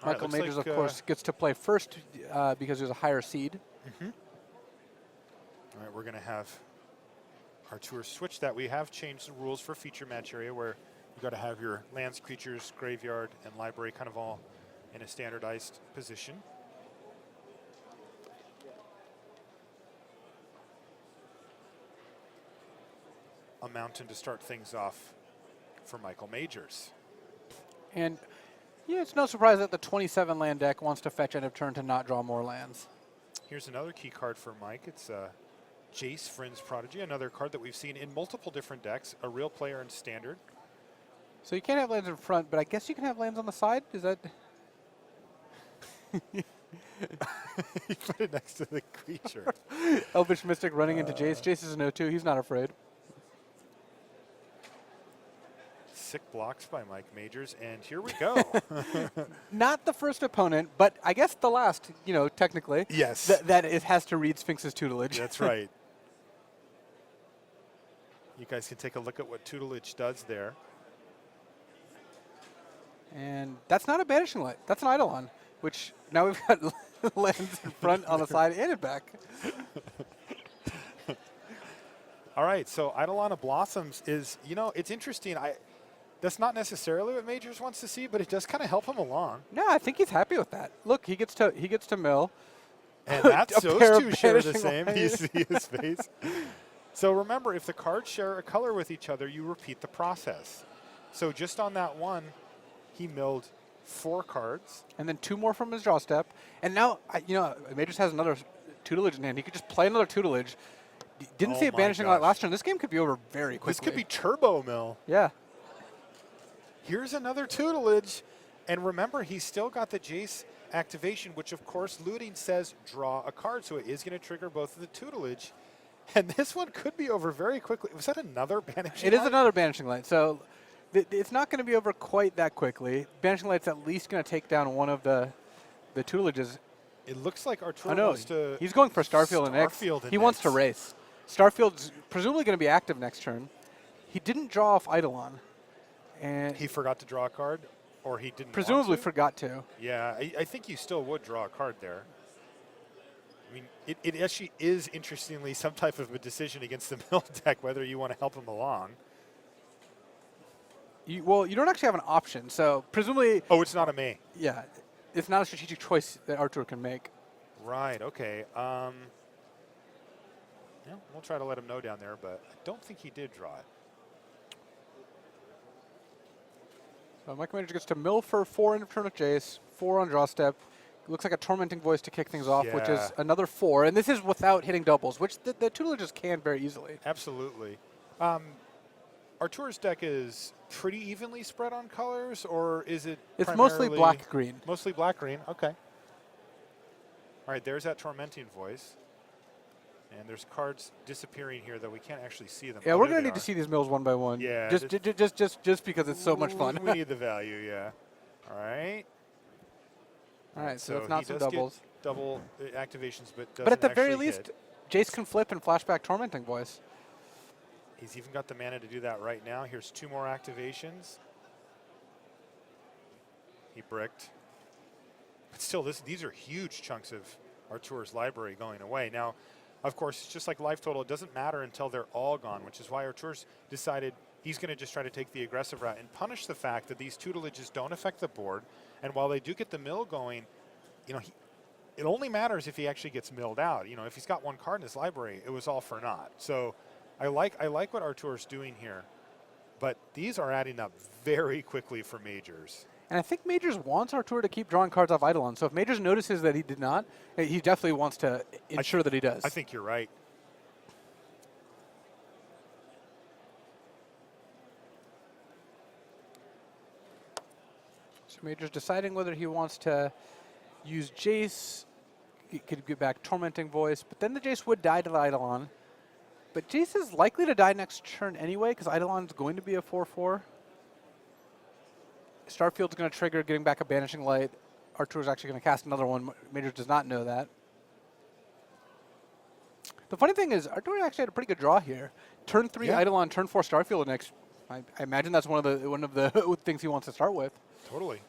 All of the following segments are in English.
Michael Majors, of course, gets to play first because there's a higher seed. Mm-hmm. All right, we're going to have Artur switch that. We have changed the rules for feature match area where you got to have your lands, creatures, graveyard, and library kind of all in a standardized position. A mountain to start things off for Michael Majors. And yeah, it's no surprise that the 27 land deck wants to fetch end of turn to not draw more lands. Here's another key card for Mike. It's Jace, Friend's Prodigy, another card that we've seen in multiple different decks, a real player in Standard. So you can't have lands in front, but I guess you can have lands on the side? Is that... You put it next to the creature. Elvish Mystic running into Jace. Jace is an 0-2. He's not afraid. Sick blocks by Mike Majors, and here we go. Not the first opponent, but I guess the last, you know, technically. Yes. That it has to read Sphinx's tutelage. That's right. You guys can take a look at what tutelage does there. And that's not a Banishing Light. That's an Eidolon, which now we've got lands in front, on the side, and in back. All right, so Eidolon of Blossoms is, you know, it's interesting. That's not necessarily what Majors wants to see, but it does kind of help him along. No, I think he's happy with that. Look, he gets to mill. And that's those two share the same. You see his face. So remember, if the cards share a color with each other, you repeat the process. So just on that one, he milled 4 cards. And then 2 more from his draw step. And now, you know, Majors has another tutelage in hand. He could just play another tutelage. Didn't see a Banishing Light last turn. This game could be over very quickly. This could be turbo mill. Yeah. Here's another tutelage. And remember, he's still got the Jace activation, which, of course, looting says draw a card. So it is going to trigger both of the tutelage. And this one could be over very quickly. Was that another Banishing Light? It is another Banishing Light. So it's not going to be over quite that quickly. Banishing Light's at least going to take down one of the tutelages. It looks like Artur no, wants to... He's going for Starfield and X. He wants to race. Starfield's presumably going to be active next turn. He didn't draw off Eidolon. And he forgot to draw a card, or he didn't presumably forgot to. Yeah, I think you still would draw a card there. I mean, it actually is, interestingly, some type of a decision against the mill deck, whether you want to help him along. Well, you don't actually have an option, so presumably... Oh, it's not a me. Yeah, it's not a strategic choice that Artur can make. Right, okay. Yeah, we'll try to let him know down there, but I don't think he did draw it. So Michael Majors gets to mill for 4 end of turn with Jace, 4 on draw step. Looks like a Tormenting Voice to kick things off, which is another 4. And this is without hitting doubles, which the tutelages can very easily. Absolutely. Artur's deck is pretty evenly spread on colors, or is it It's mostly black-green. Mostly black-green, okay. All right, there's that Tormenting Voice. And there's cards disappearing here that we can't actually see them. Yeah, we're going to need to see these mills one by one. Yeah. Just because it's so much fun. We need the value, yeah. All right. All right, so it's not some doubles. Double activations, but doesn't But at the very actually least, hit. Jace can flip and flashback Tormenting Voice. He's even got the mana to do that right now. Here's 2 more activations. He bricked. But still, these are huge chunks of Artur's library going away. Now, of course, it's just like life total. It doesn't matter until they're all gone, which is why Artur's decided he's going to just try to take the aggressive route and punish the fact that these tutelages don't affect the board. And while they do get the mill going, you know, it only matters if he actually gets milled out. You know, if he's got 1 card in his library, it was all for naught. So I like what Artur's doing here, but these are adding up very quickly for Majors. And I think Majors wants Artur to keep drawing cards off Eidolon. So if Majors notices that he did not, he definitely wants to ensure that he does. I think you're right. So Majors deciding whether he wants to use Jace. He could get back Tormenting Voice, but then the Jace would die to the Eidolon. But Jace is likely to die next turn anyway, because Eidolon's going to be a 4/4. Starfield's going to trigger, getting back a Banishing Light. Artur's actually going to cast another one. Majors does not know that. The funny thing is, Artur actually had a pretty good draw here. Turn 3 Eidolon, turn 4 Starfield next. I imagine that's one of the things he wants to start with. Totally.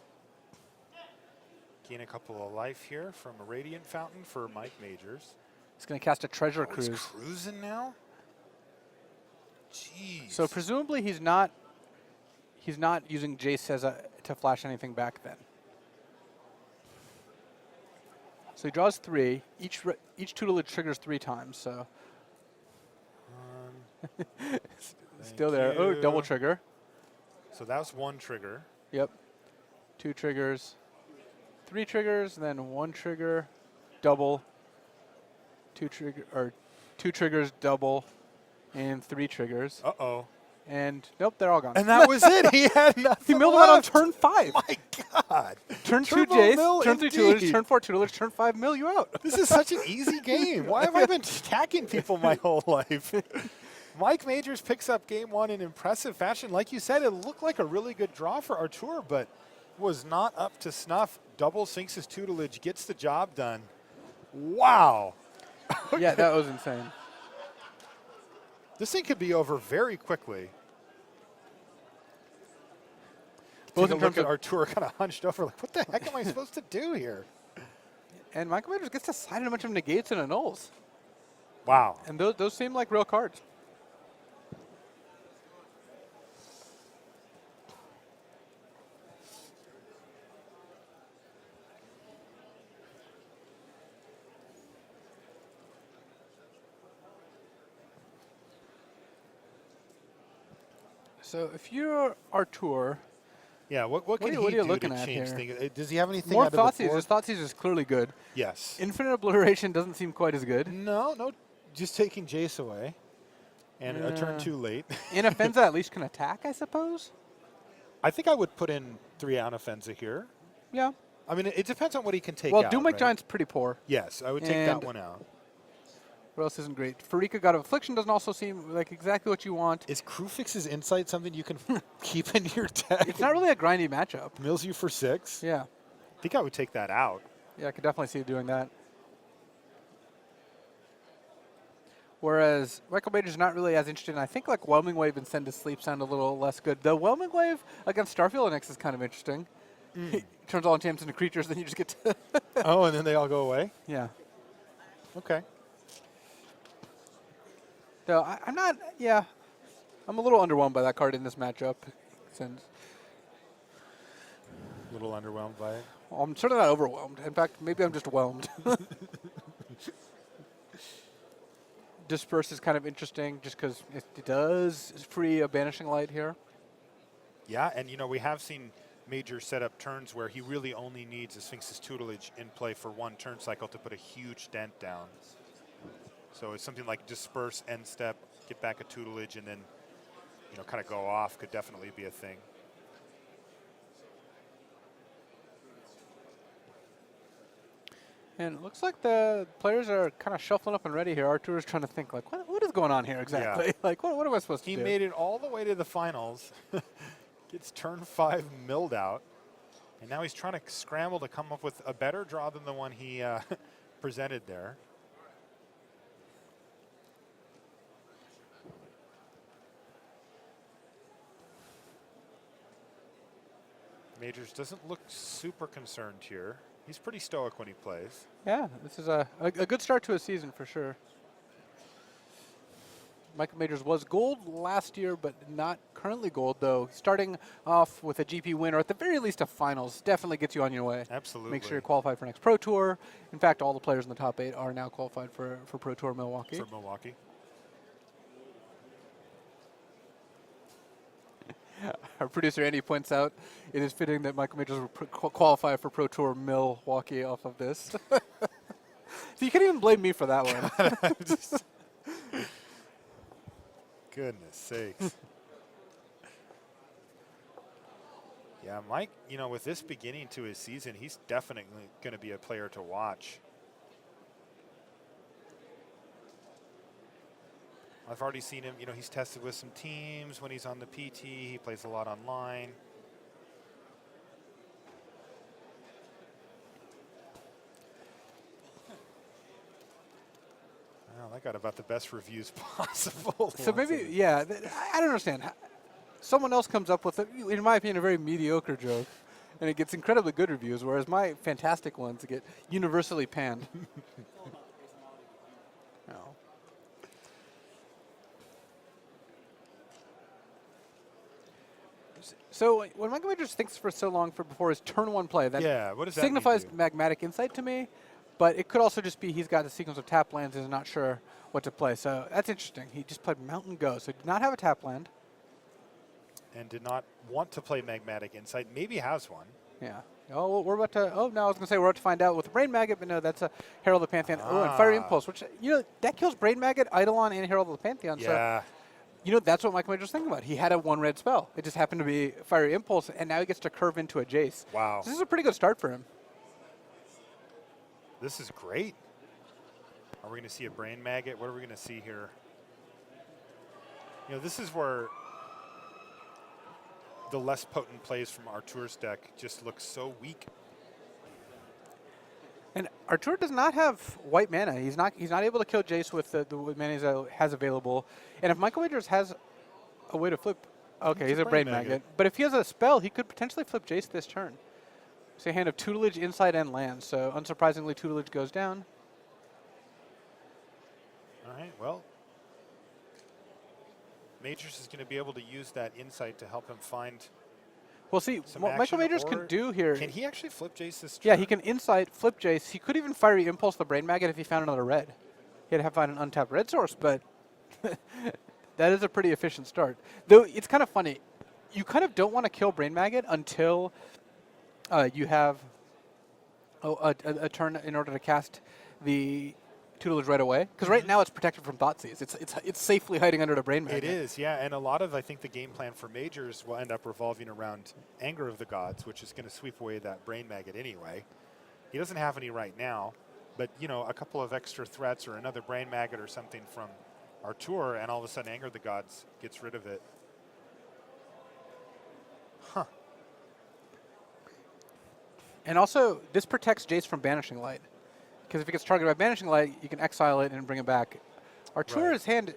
Gain a couple of life here from a Radiant Fountain for Mike Majors. He's going to cast a Treasure He's Cruise. cruising now? Jeez. So presumably he's not using Jace as to flash anything back then. So he draws 3. Each tutelage triggers 3 times. So still there. Oh, double trigger. So that was 1 trigger. Yep. 2 triggers. 3 triggers, and then 1 trigger, double. 2 triggers, double, and 3 triggers. Uh-oh. And nope, they're all gone. And that was it. He had nothing He milled him out on left. turn 5. My God. Turn 2 Turbo mill Jace, turn 3 indeed. tutelage, turn 4 tutelage, turn 5 mill you out. This is such an easy game. Why have I been attacking people my whole life? Mike Majors picks up game 1 in impressive fashion. Like you said, it looked like a really good draw for Artur, but was not up to snuff. Double Sphinx's tutelage gets the job done. Wow. Yeah, that was insane. This thing could be over very quickly. Both Take a in look terms at of Artur kind of hunched over like, what the heck am I supposed to do here? and Michael Majors gets to side a bunch of negates and annuls. Wow. And those seem like real cards. So if you're Artur, Yeah, what can what are he you do looking to at change here? things? Does he have anything more out of the board? Thoughtseize. His Thougtseize is clearly good. Yes. Infinite Obliteration doesn't seem quite as good. No, just taking Jace away. And a turn too late. Inoffensive at least can attack, I suppose. I think I would put in 3 Inoffensive here. Yeah. I mean, it depends on what he can take Well, out. Doom right? Giant's pretty poor. Yes, I would take And that one out. What else isn't great? Farika, God of Affliction doesn't also seem like exactly what you want. Is Crewfix's Insight something you can keep in your deck? It's not really a grindy matchup. Mills you for 6. Yeah. I think I would take that out. Yeah, I could definitely see you doing that. Whereas Michael Major's not really as interested, and I think like Whelming Wave and Send to Sleep sound a little less good. The Whelming Wave against Starfield NX is kind of interesting. Turns all enchantments into creatures, then you just get to... Oh, and then they all go away? Yeah. Okay. So I'm not, yeah. I'm a little underwhelmed by that card in this matchup. Since A little underwhelmed by it. I'm certainly not overwhelmed. In fact, maybe I'm just whelmed. Disperse is kind of interesting just because it does free a Banishing Light here. Yeah, and you know, we have seen Major set up turns where he really only needs a Sphinx's tutelage in play for 1 turn cycle to put a huge dent down. So it's something like disperse, end step, get back a tutelage, and then, you know, kind of go off could definitely be a thing. And it looks like the players are kind of shuffling up and ready here. Artur is trying to think, like, what is going on here exactly? Yeah. Like, what am I supposed to He do? made it all the way to the finals, gets turn 5 milled out, and now he's trying to scramble to come up with a better draw than the one he presented there. Majors doesn't look super concerned here. He's pretty stoic when he plays. Yeah, this is a good start to a season for sure. Michael Majors was gold last year, but not currently gold, though. Starting off with a GP win, or at the very least a finals, definitely gets you on your way. Absolutely. Make sure you're qualified for next Pro Tour. In fact, all the players in the top 8 are now qualified for Pro Tour Milwaukee. For Milwaukee. Our producer Andy points out it is fitting that Michael Majors will qualify for Pro Tour Milwaukee off of this. So you can't even blame me for that one. Goodness sakes. Yeah, Mike, you know, with this beginning to his season, he's definitely going to be a player to watch. I've already seen him, you know, he's tested with some teams when he's on the PT. He plays a lot online. Well, I got about the best reviews possible. So maybe, I don't understand. Someone else comes up with, in my opinion, a very mediocre joke. and it gets incredibly good reviews, whereas my fantastic ones get universally panned. No. So when Michael Majors thinks for so long before his turn one play, that what does that signifies mean, magmatic insight to me, but it could also just be he's got a sequence of tap lands and is not sure what to play. So that's interesting. He just played Mountain Go, so he did not have a tap land. And did not want to play Magmatic Insight. Maybe has one. Yeah. Oh, well, we're about to. Oh, no, I was going to say we're about to find out with the Brain Maggot, but no, that's a Herald of the Pantheon. Oh, and Fiery Impulse, which, that kills Brain Maggot, Eidolon, and Herald of the Pantheon. Yeah. So, that's what Michael Majors was thinking about. He had a 1-red spell. It just happened to be Fiery Impulse, and now he gets to curve into a Jace. Wow. So this is a pretty good start for him. This is great. Are we going to see a Brain Maggot? What are we going to see here? This is where the less potent plays from Artur's deck just look so weak. And Artur does not have white mana. He's not able to kill Jace with the mana he has available. And if Michael Majors has a way to flip, okay, he's a Brain Maggot. But if he has a spell, he could potentially flip Jace this turn. It's a hand of tutelage, insight, and land. So unsurprisingly, tutelage goes down. All right, well, Majors is going to be able to use that insight to help him find. We'll see what Michael Majors can do here. Can he actually flip Jace this turn? Yeah, he can insight, flip Jace. He could even Fiery Impulse the Brain Maggot if he found another red. He'd have to find an untapped red source, but that is a pretty efficient start. Though it's kind of funny. You kind of don't want to kill Brain Maggot until you have a turn in order to cast the tutelage right away, because right now it's protected from Thoughtseize. It's safely hiding under the Brain Magnet. It is, yeah, and a lot of, I think, the game plan for Majors will end up revolving around Anger of the Gods, which is going to sweep away that Brain Maggot anyway. He doesn't have any right now, but, a couple of extra threats or another Brain Maggot or something from Artur, and all of a sudden Anger of the Gods gets rid of it. Huh. And also, this protects Jace from Banishing Light. Because if he gets targeted by Banishing Light, you can exile it and bring it back. Artur's hand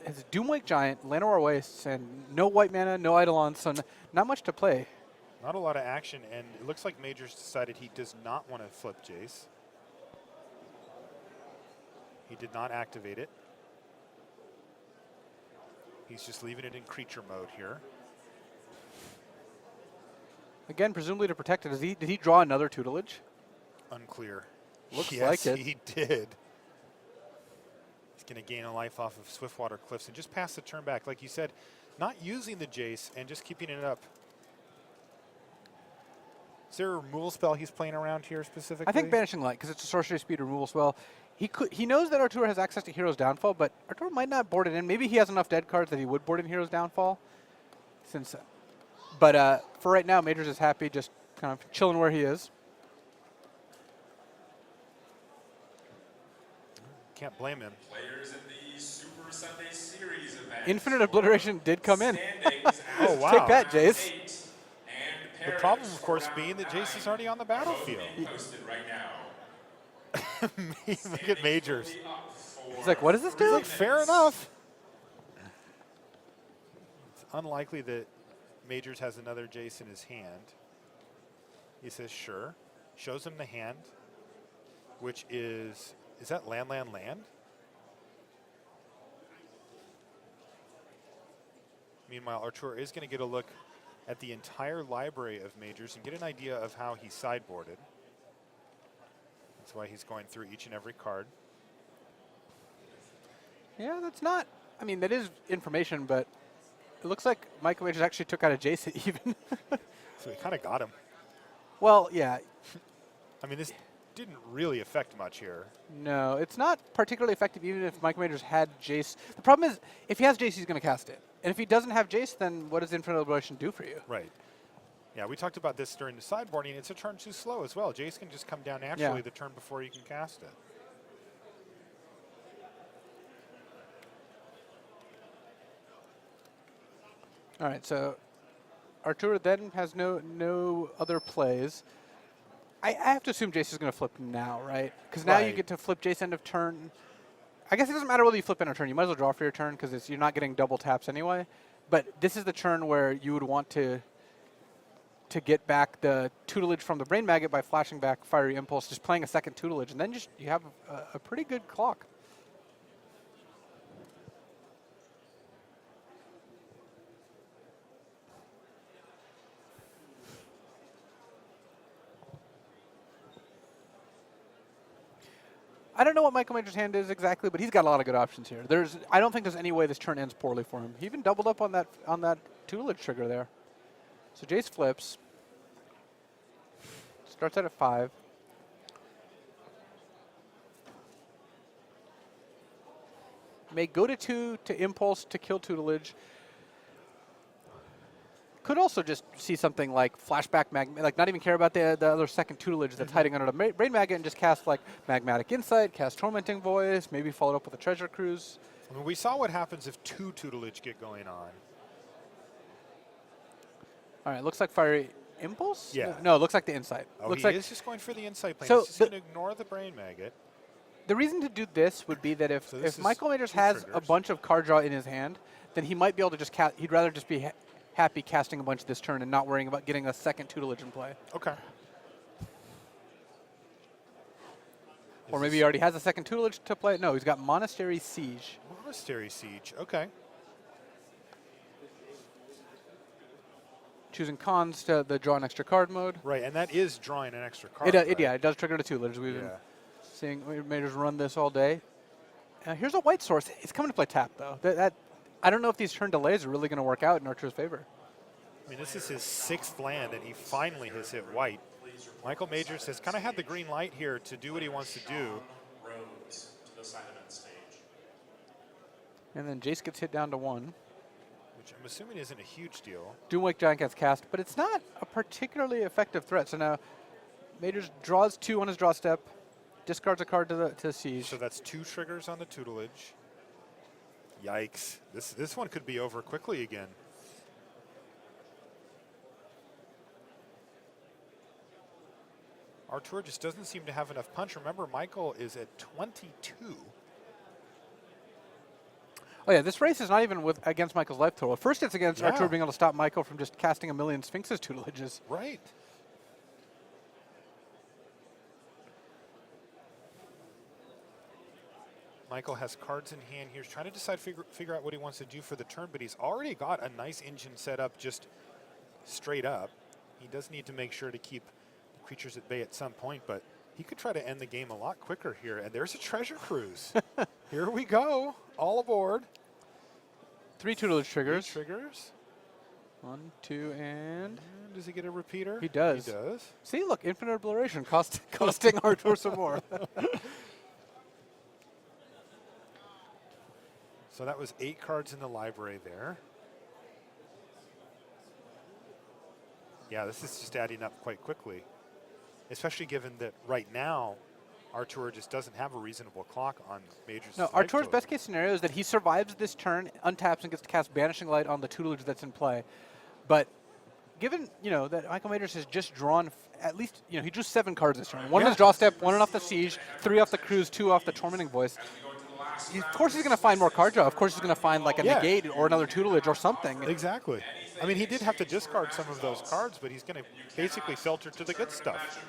has Doomwake Giant, Llanowar Wastes, and no white mana, no Eidolon, so not much to play. Not a lot of action, and it looks like Majors decided he does not want to flip Jace. He did not activate it. He's just leaving it in creature mode here. Again, presumably to protect it. Did he draw another tutelage? Unclear. Looks yes, like it. He did. He's going to gain a life off of Swiftwater Cliffs and just pass the turn back. Like you said, not using the Jace and just keeping it up. Is there a removal spell he's playing around here specifically? I think Banishing Light, because it's a sorcery speed removal spell. He knows that Artur has access to Hero's Downfall, but Artur might not board it in. Maybe he has enough dead cards that he would board in Hero's Downfall. But for right now, Majors is happy, just kind of chilling where he is. Can't blame him. Players in the Super Sunday Series event. Infinite Obliteration did come in. Oh, wow. Take that, Jace. The problem, of course, being that Jace is already on the battlefield. Posted right now. Look at Majors. He's like, what does this do? He's like, fair enough. It's unlikely that Majors has another Jace in his hand. He says, sure. Shows him the hand, which is that land? Meanwhile, Artur is going to get a look at the entire library of Majors and get an idea of how he sideboarded. That's why he's going through each and every card. Yeah, that's not. I mean, that is information, but it looks like Michael Majors actually took out a Jace even. So he kind of got him. Well, yeah. I mean, this didn't really affect much here. No, it's not particularly effective even if Michael Majors had Jace. The problem is, if he has Jace, he's going to cast it. And if he doesn't have Jace, then what does Infinite Obliteration do for you? Right. Yeah, we talked about this during the sideboarding. It's a turn too slow as well. Jace can just come down naturally the turn before you can cast it. All right, so Artur then has no other plays. I have to assume Jace is going to flip now, right? Because now you get to flip Jace end of turn. I guess it doesn't matter whether you flip end of turn. You might as well draw for your turn because you're not getting double taps anyway. But this is the turn where you would want to to get back the tutelage from the Brain Maggot by flashing back Fiery Impulse, just playing a second tutelage, and then just you have a pretty good clock. I don't know what Michael Major's hand is exactly, but he's got a lot of good options here. I don't think there's any way this turn ends poorly for him. He even doubled up on that tutelage trigger there. So Jace flips. Starts out at 5. May go to 2 to Impulse to kill tutelage. Could also just see something like flashback, like not even care about the other second tutelage that's hiding under the Brain Maggot and just cast like Magmatic Insight, cast Tormenting Voice, maybe followed up with a Treasure Cruise. I mean, we saw what happens if 2 tutelage get going on. All right, looks like Fiery Impulse? Yeah. No, it looks like the Insight. Oh, looks he like is just going for the Insight plane. So He's just going to ignore the Brain Maggot. the reason to do this would be that So this if is Michael Majors 2 has a triggers. bunch of card draw in his hand, then he might be able to just cast. He'd rather just be happy casting a bunch this turn and not worrying about getting a second tutelage in play. Okay. Or maybe he already has a second tutelage to play. No, he's got Monastery Siege. Monastery Siege. Okay. Choosing cons to the draw an extra card mode. Right, and that is drawing an extra card. Yeah, it does trigger the tutelage. We've been seeing Majors run this all day. Here's a white source. It's coming to play tap, though. I don't know if these turn delays are really going to work out in Artur's favor. I mean, this is his 6th land, and he finally has hit white. Michael Majors has kind of had the green light here to do what he wants to do. Roads to the side event stage. And then Jace gets hit down to 1. Which I'm assuming isn't a huge deal. Doomwake Giant gets cast, but it's not a particularly effective threat. So now Majors draws 2 on his draw step, discards a card to Siege. So that's 2 triggers on the tutelage. Yikes. This one could be over quickly again. Artur just doesn't seem to have enough punch. Remember, Michael is at 22. Oh yeah, this race is not even against Michael's life total. First it's against Artur being able to stop Michael from just casting a million Sphinx's tutelages. Right. Michael has cards in hand here. He's trying to decide, figure out what he wants to do for the turn, but he's already got a nice engine set up just straight up. He does need to make sure to keep the creatures at bay at some point, but he could try to end the game a lot quicker here. And there's a Treasure Cruise. Here we go. All aboard. 3 tutelage triggers. 3 triggers. 1, 2, and Does he get a repeater? He does. He does. See, look, infinite obliteration costing Artur some more. So that was 8 cards in the library there. Yeah, this is just adding up quite quickly, especially given that right now Artur just doesn't have a reasonable clock on Majors. No, Artur's best case scenario is that he survives this turn, untaps, and gets to cast Banishing Light on the tutelage that's in play. But given, that Michael Majors has just drawn at least, he drew 7 cards this turn. 1 on his draw step, 1 off the Siege, 3 off the Cruise, 2 off the Tormenting Voice. Of course he's going to find more card draw. Of course he's going to find like a negate or another tutelage or something. Exactly. I mean, he did have to discard some of those cards, but he's going to basically filter to the good stuff.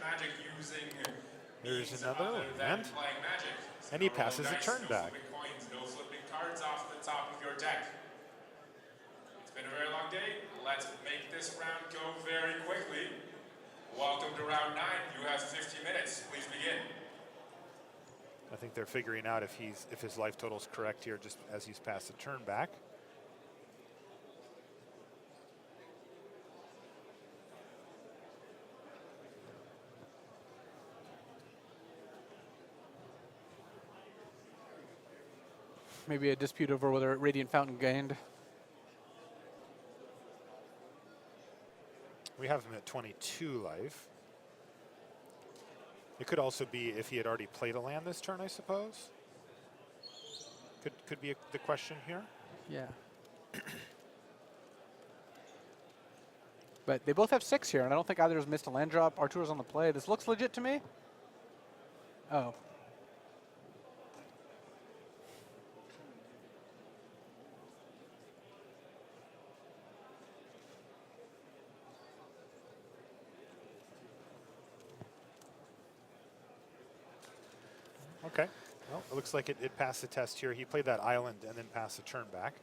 There's another land, and he passes a turn back. No flipping cards off the top of your deck. It's been a very long day. Let's make this round go very quickly. Welcome to round 9. You have 50 minutes. Please begin. I think they're figuring out if his life total is correct here, just as he's passed the turn back. Maybe a dispute over whether Radiant Fountain gained. We have him at 22 life. It could also be if he had already played a land this turn, I suppose. Could be the question here. Yeah. But they both have 6 here, and I don't think either has missed a land drop. Artur's on the play. This looks legit to me. Oh. Okay. Well, it looks like it passed the test here. He played that island and then passed the turn back.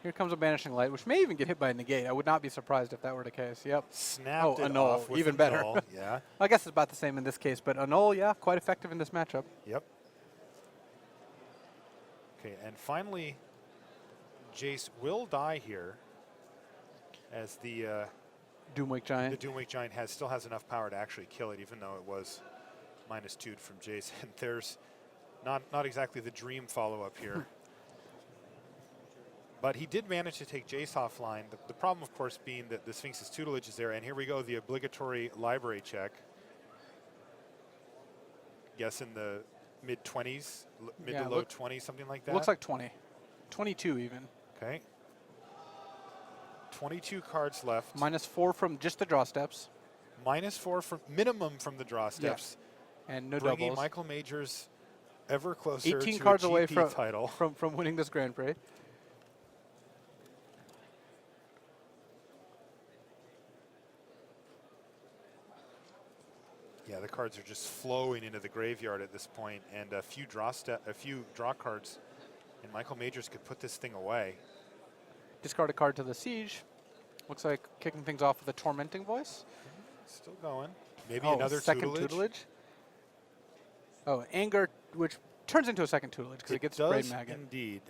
Here comes a Banishing Light, which may even get hit by a negate. I would not be surprised if that were the case. Yep. Snapped it annul, off with even a better. null. Yeah. I guess it's about the same in this case, but annul, yeah, quite effective in this matchup. Yep. Okay, and finally, Jace will die here as the Doomwake Giant. Doomwake Giant still has enough power to actually kill it, even though it was -2'd from Jace. And there's not exactly the dream follow-up here. But he did manage to take Jace offline. The problem, of course, being that the Sphinx's tutelage is there. And here we go, the obligatory library check. Guess in the mid-20s, mid to low 20s, something like that. Looks like 20. 22 even. Okay. 22 cards left. -4 from just the draw steps. -4 from minimum from the draw steps. Yeah. And no bringing doubles. Michael Majors ever closer 18 to cards a GP away title. from winning this Grand Prix. Yeah, the cards are just flowing into the graveyard at this point, and a few draw cards, and Michael Majors could put this thing away. Discard a card to the Siege. Looks like kicking things off with a Tormenting Voice. Still going. Maybe another second tutelage. Oh, Anger, which turns into a second tutelage because it gets Braid does Maggot. indeed.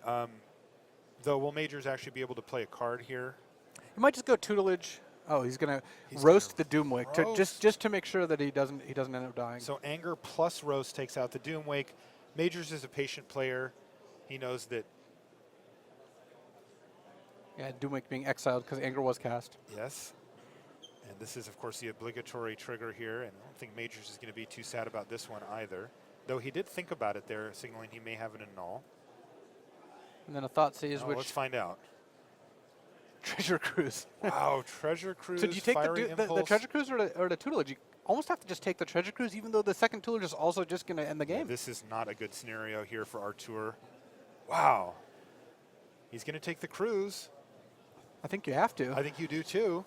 Though, will Majors actually be able to play a card here? He might just go tutelage. Oh, he's gonna roast the Doomwake just to make sure that he doesn't end up dying. So Anger plus Roast takes out the Doomwake. Majors is a patient player. He knows that. Yeah, Doomwake being exiled because Anger was cast. Yes. And this is, of course, the obligatory trigger here. And I don't think Majors is going to be too sad about this one either. Though he did think about it there, signaling he may have an annul. And then a Thoughtseize, which let's find out. Treasure Cruise. Wow, Treasure Cruise. So do you take Fiery the Treasure Cruise or the tutelage? You almost have to just take the Treasure Cruise, even though the second tutelage is also just going to end the game. Yeah, this is not a good scenario here for Artur. Wow. He's going to take the cruise. I think you have to. I think you do too.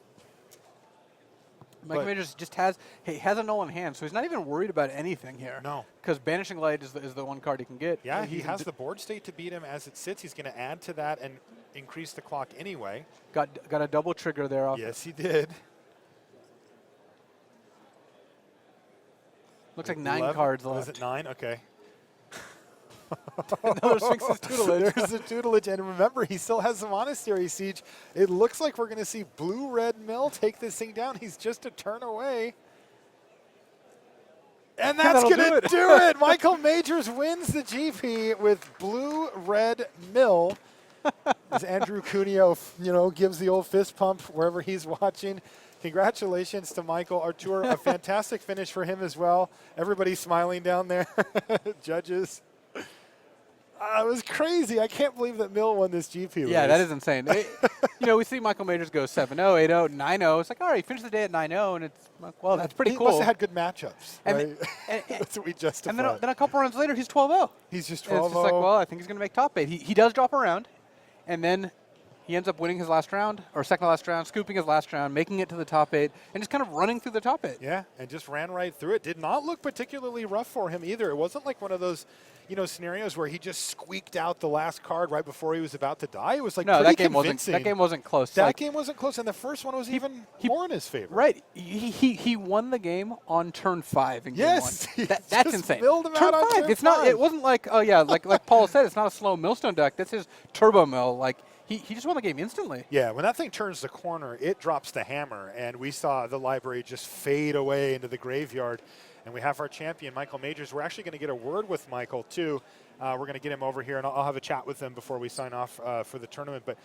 Michael Majors just has a null in hand, so he's not even worried about anything here. No. Because Banishing Light is the one card he can get. Yeah, he has the board state to beat him as it sits. He's going to add to that and increase the clock anyway. Got a double trigger there. Off. Yes, he did. Looks like 9 cards left. Was it 9? Okay. Another Sphinx's tutelage. There's a tutelage, and remember, he still has the Monastery Siege. It looks like we're going to see Blue-Red Mill take this thing down. He's just a turn away. And that's going to do it. Michael Majors wins the GP with Blue-Red Mill. As Andrew Cuneo, gives the old fist pump wherever he's watching. Congratulations to Michael. Artur, a fantastic finish for him as well. Everybody's smiling down there. Judges. It was crazy. I can't believe that Mill won this GP race. Yeah, that is insane. We see Michael Majors go 7-0, 8-0, 9-0. It's like, all right, he finished the day at 9-0, and it's, well, that's pretty cool. He must have had good matchups, and right? That's what we justified. And then a couple runs later, he's 12-0. He's just 12-0. It's just like, well, I think he's going to make top 8. He does drop around, and then he ends up winning his last round, or second to last round, scooping his last round, making it to the top 8, and just kind of running through the top 8. Yeah, and just ran right through it. Did not look particularly rough for him either. It wasn't like one of those scenarios where he just squeaked out the last card right before he was about to die. It was like no, pretty that game wasn't close. That game wasn't close, and the first one was even more in his favor. Right. He won the game on turn 5 in game 1. That's insane. Milled him Turn out on 5. turn It's not. 5. It wasn't like like Paul said. It's not a slow millstone deck. That's his turbo mill. Like he just won the game instantly. Yeah. When that thing turns the corner, it drops the hammer, and we saw the library just fade away into the graveyard. And we have our champion, Michael Majors. We're actually going to get a word with Michael, too. We're going to get him over here, and I'll have a chat with him before we sign off for the tournament. But,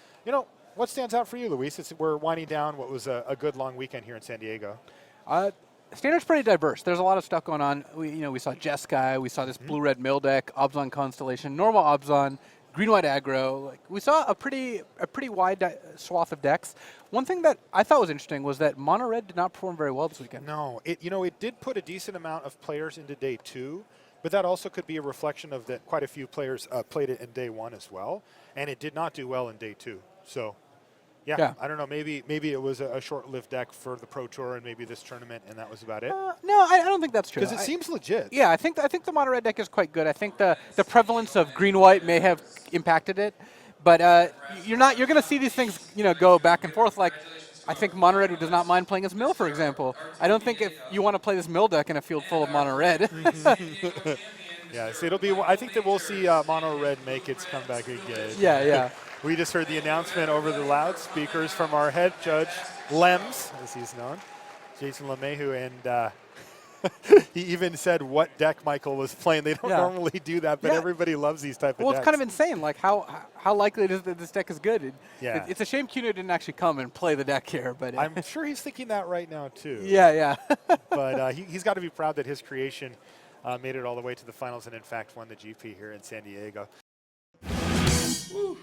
what stands out for you, Luis? We're winding down what was a good, long weekend here in San Diego. Standard's pretty diverse. There's a lot of stuff going on. We saw Jeskai. We saw this blue-red mill deck, Obzon Constellation, normal Obzon, green-white aggro. Like, we saw a pretty wide swath of decks. One thing that I thought was interesting was that Mono Red did not perform very well this weekend. No, it did put a decent amount of players into day 2, but that also could be a reflection of that quite a few players played it in day 1 as well, and it did not do well in day 2. So Yeah, I don't know. Maybe it was a short-lived deck for the Pro Tour and maybe this tournament, and that was about it. No, I don't think that's true. Because it seems legit. Yeah, I think the mono red deck is quite good. I think the prevalence of green white may have impacted it, but you're going to see these things go back and forth. Like I think mono red does not mind playing as mill, for example. I don't think if you want to play this mill deck in a field full of mono red. Yeah, so it'll be. I think that we'll see mono red make its comeback again. Yeah. We just heard the announcement over the loudspeakers from our head judge, Lems, as he's known, Jason LeMahieu, and he even said what deck Michael was playing. They don't normally do that, but everybody loves these type of decks. Well, it's kind of insane. Like how likely it is that this deck is good. It's a shame Kuno didn't actually come and play the deck here, but I'm sure he's thinking that right now too. Yeah. But he's got to be proud that his creation made it all the way to the finals and in fact won the GP here in San Diego. Woo.